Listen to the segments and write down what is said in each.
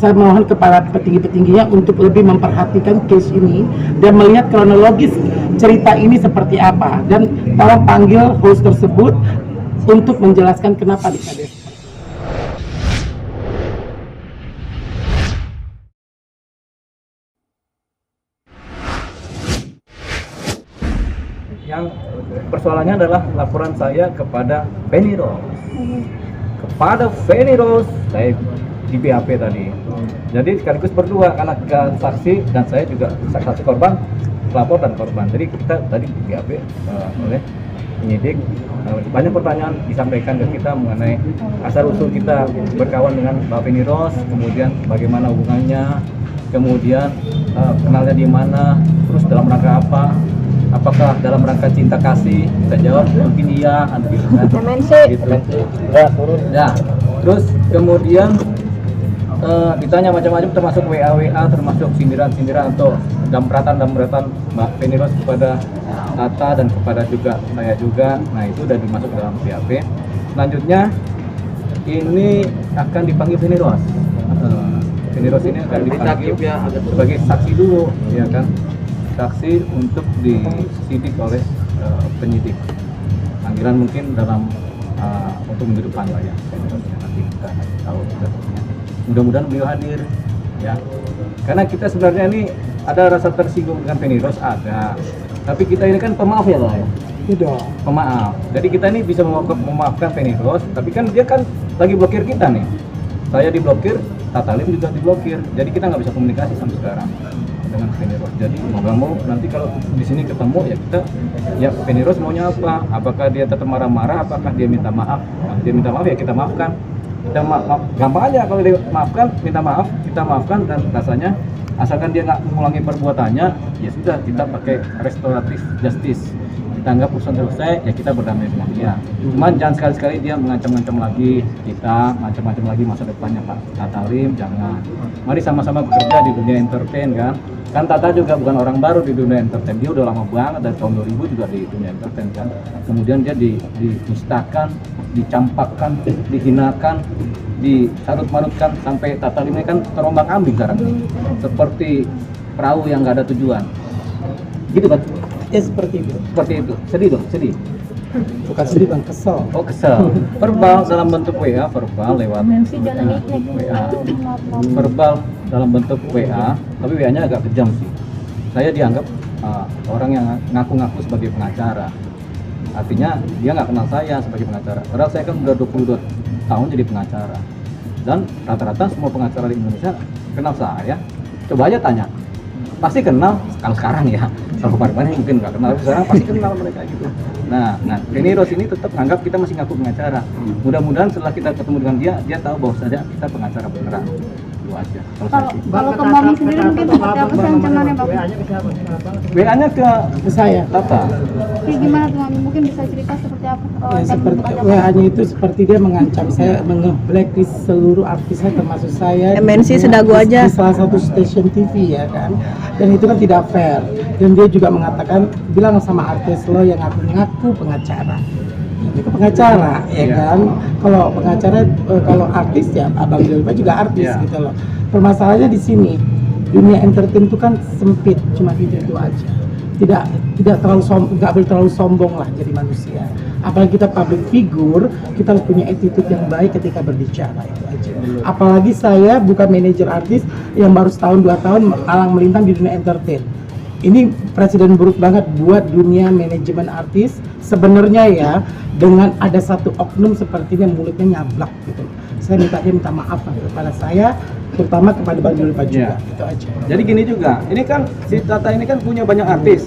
saya mohon kepada petinggi-petingginya untuk lebih memperhatikan case ini dan melihat kronologis cerita ini seperti apa, dan tolong panggil host tersebut untuk menjelaskan kenapa dikades. Yang persoalannya adalah laporan saya kepada Feni Rose. Kepada Feni Rose, saya di BAP tadi. Jadi sekaligus berdua, karena saksi dan saya juga saksi korban, pelapor dan korban. Jadi kita tadi di BAP oleh penyidik, banyak pertanyaan disampaikan ke kita mengenai asal usul kita berkawan dengan Mbak Feni Rose, kemudian bagaimana hubungannya, kemudian kenalnya di mana, terus dalam rangka apa. Apakah dalam rangka cinta kasih? Kita jawab mungkin iya, gitu kan. Gitu. Ya, terus kemudian ditanya macam-macam, termasuk WA, termasuk sindiran atau dambratan Mbak Feni Rose kepada Tata dan kepada juga saya juga. Nah, itu sudah dimasuk dalam BAP. Selanjutnya ini akan dipanggil Feni Rose. Feni Rose ini akan dipanggil sebagai saksi dulu, ya kan? Saksi untuk disidik oleh penyidik. Panggilan mungkin dalam untuk minggu depan lah ya. Nanti kita tahu besoknya. Mudah-mudahan beliau hadir ya. Karena kita sebenarnya ini ada rasa tersinggung dengan Feni Rose, ada. Tapi kita ini kan pemaaf ya lah ya. Tidak. Pemaaf. Jadi kita ini bisa memaafkan Feni Rose, tapi kan dia kan lagi blokir kita nih. Saya diblokir, Tata Lim juga diblokir. Jadi kita nggak bisa komunikasi sampai sekarang dengan Feni Rose. Jadi mau nanti kalau di sini ketemu ya kita, ya Feni Rose maunya apa? Apakah dia tetap marah-marah? Apakah dia minta maaf? Nah, dia minta maaf ya kita maafkan. Kita maaf, gampang aja kalau dia maafkan, minta maaf, kita maafkan, dan rasanya asalkan dia nggak mengulangi perbuatannya, ya sudah kita pakai restoratif justice. Kita anggap urusan selesai, ya kita berdamai dengan dia. Cuman jangan sekali-sekali dia mengancam-ancam lagi kita, macam-macam lagi masa depannya Pak Tata Lim, jangan. Mari sama-sama bekerja di dunia entertain kan. Kan Tata juga bukan orang baru di dunia entertain, dia udah lama banget dari tahun 2000 juga di dunia entertain kan. Kemudian dia dinistakan, dicampakkan, dihinakan, disarut-marutkan sampai Tata Lim ini kan terombang-ambing sekarang ini. Seperti perahu yang nggak ada tujuan. Gitu kan? Ya seperti itu. Seperti itu. Sedih dong, sedih. Bukan sedih bang, kesel. Oh kesel. Verbal dalam bentuk WA, verbal lewat WA. Verbal dalam bentuk WA, tapi WA-nya agak kejam sih. Saya dianggap orang yang ngaku-ngaku sebagai pengacara. Artinya dia nggak kenal saya sebagai pengacara. Padahal saya kan udah 22 tahun jadi pengacara. Dan rata-rata semua pengacara di Indonesia kenal saya. Coba aja tanya. Pasti kenal kalau sekarang ya. Kalau kemarin mungkin nggak kenal, sekarang pasti kenal mereka gitu. Nah Feni Rose ini tetap anggap kita masih ngaku pengacara. Mudah-mudahan setelah kita ketemu dengan dia tahu bahwa saja kita pengacara beneran. Itu aja. Kalau ke Mami sendiri mungkin seperti apa sih ancamannya Pak? WA-nya ke saya. Tata. Kayak gimana tuh Mami? Mungkin bisa cerita seperti apa? Ya, seperti WA-nya itu seperti dia mengancam saya, nge-blacklist seluruh artisnya termasuk saya. MNC sedagu aja. Di salah satu stasiun TV ya kan. Dan itu kan tidak fair. Dan dia juga mengatakan, bilang sama artis lo yang ngaku pengacara. Itu pengacara ya kan. Kalau pengacara, kalau artis ya Abang Delva juga artis gitu loh. Permasalahannya di sini, dunia entertain itu kan sempit, cuma itu aja. Tidak terlalu nggak boleh terlalu sombong lah jadi manusia. Apalagi kita public figure, kita harus punya attitude yang baik ketika berbicara, itu aja. Apalagi saya bukan manajer artis yang baru setahun 2 tahun alang melintang di dunia entertain. Ini presiden buruk banget buat dunia manajemen artis sebenarnya ya, dengan ada satu oknum sepertinya mulutnya nyablak gitu. Saya minta maaf kepada saya, terutama kepada Bang Julfa juga, itu aja. Jadi gini juga, ini kan si Tata ini kan punya banyak artis.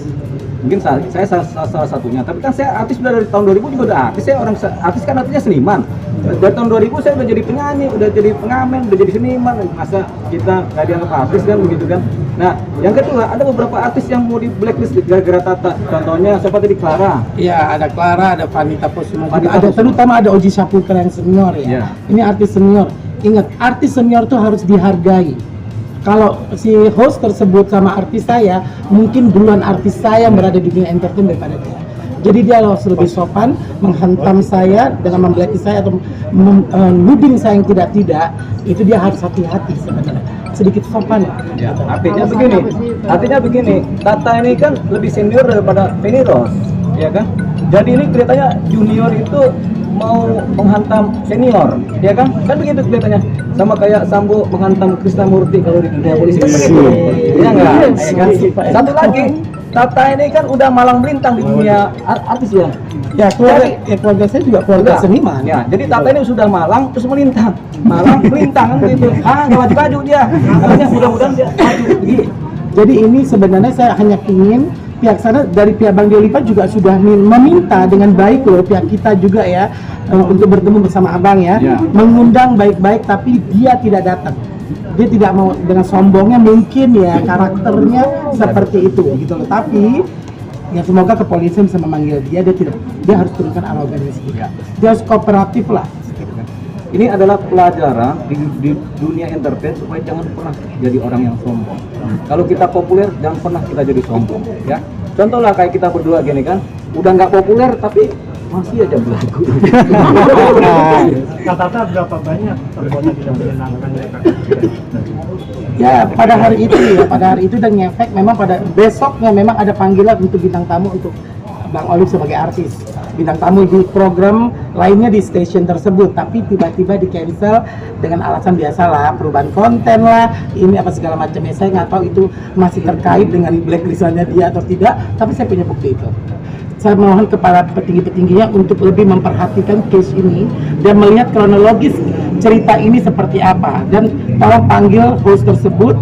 Mungkin saya salah satunya, tapi kan saya artis udah dari tahun 2000 juga udah artis. Saya orang artis kan artinya seniman. Dari tahun 2000 saya udah jadi penyanyi, udah jadi pengamen, udah jadi seniman. Masa kita nggak dianggap artis kan begitu kan? Nah, yang kedua ada beberapa artis yang mau di blacklist gara-gara Tata. Contohnya siapa tadi? Clara. Iya, ada Clara, ada Vanita Posumo, terutama ada Oji Saputra yang senior ya. Ini artis senior. Ingat, artis senior tuh harus dihargai. Kalau si host tersebut sama artis saya, mungkin duluan artis saya yang berada di dunia entertain daripada dia. Jadi dia harus lebih sopan menghantam saya dengan memblacklist saya atau menuding saya yang tidak, itu dia harus hati-hati sebenarnya, sedikit sopan. Ya, artinya begini, Tata ini kan lebih senior daripada Feni Rose, ya kan? Jadi ini kelihatannya junior itu mau menghantam senior, ya kan? Kan begitu kelihatannya. Sama kayak Sambo menghantam Krisnamurti kalau di dunia polisi kan begitu. Iya enggak? Ya kan? Satu lagi, Tata ini kan udah malang melintang di dunia artis ya. Ya, keluarga saya juga keluarga seniman. Ya, jadi Tata ini sudah malang terus melintang. Malang melintang kan gitu. Enggak maju-maju dia. Makanya mudah-mudahan dia maju. Jadi ini sebenarnya saya hanya ingin pihak sana dari pihak Bang Delipa juga sudah meminta dengan baik loh pihak kita juga ya untuk bertemu bersama abang ya, mengundang baik-baik tapi dia tidak datang. Dia tidak mau dengan sombongnya mungkin ya karakternya seperti itu gitu loh. Tapi ya semoga kepolisian bisa memanggil dia harus turunkan arogansi dia. Dia harus kooperatif lah. Ini adalah pelajaran di dunia entertain supaya jangan pernah jadi orang yang sombong. Kalau kita populer, jangan pernah kita jadi sombong, ya. Contoh lah kayak kita berdua gini kan, udah nggak populer tapi masih aja belagu. Kata-kata berapa banyak perbuatan tidak menyenangkan ya Kak? Ya pada hari itu dan ngefek memang pada besoknya memang ada panggilan untuk bintang tamu untuk Bang Olive sebagai artis, bintang tamu di program lainnya di stasiun tersebut, tapi tiba-tiba di cancel dengan alasan biasalah perubahan konten lah, ini apa segala macamnya. Saya nggak tahu itu masih terkait dengan blacklist-nya dia atau tidak, tapi saya punya bukti itu. Saya mohon kepada petinggi-petingginya untuk lebih memperhatikan case ini dan melihat kronologis cerita ini seperti apa, dan tolong panggil host tersebut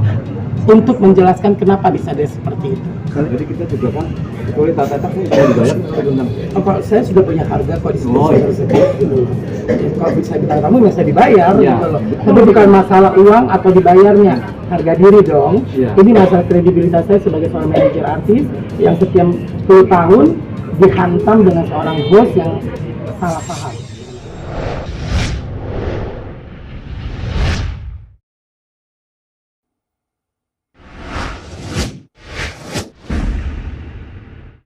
untuk menjelaskan kenapa bisa dia seperti itu. Jadi kita juga kan, kecuali Tata ini sudah dibayar atau belum? Kalau saya sudah punya harga kok di stasiun tersebut gitu loh. Jadi, kalau bisa bintang tamu ya saya dibayar gitu loh. Tapi bukan masalah uang atau dibayarnya, harga diri dong. Ini masalah kredibilitas saya sebagai seorang manajer artis yang setiap 10 tahun dihantam dengan seorang host yang salah paham.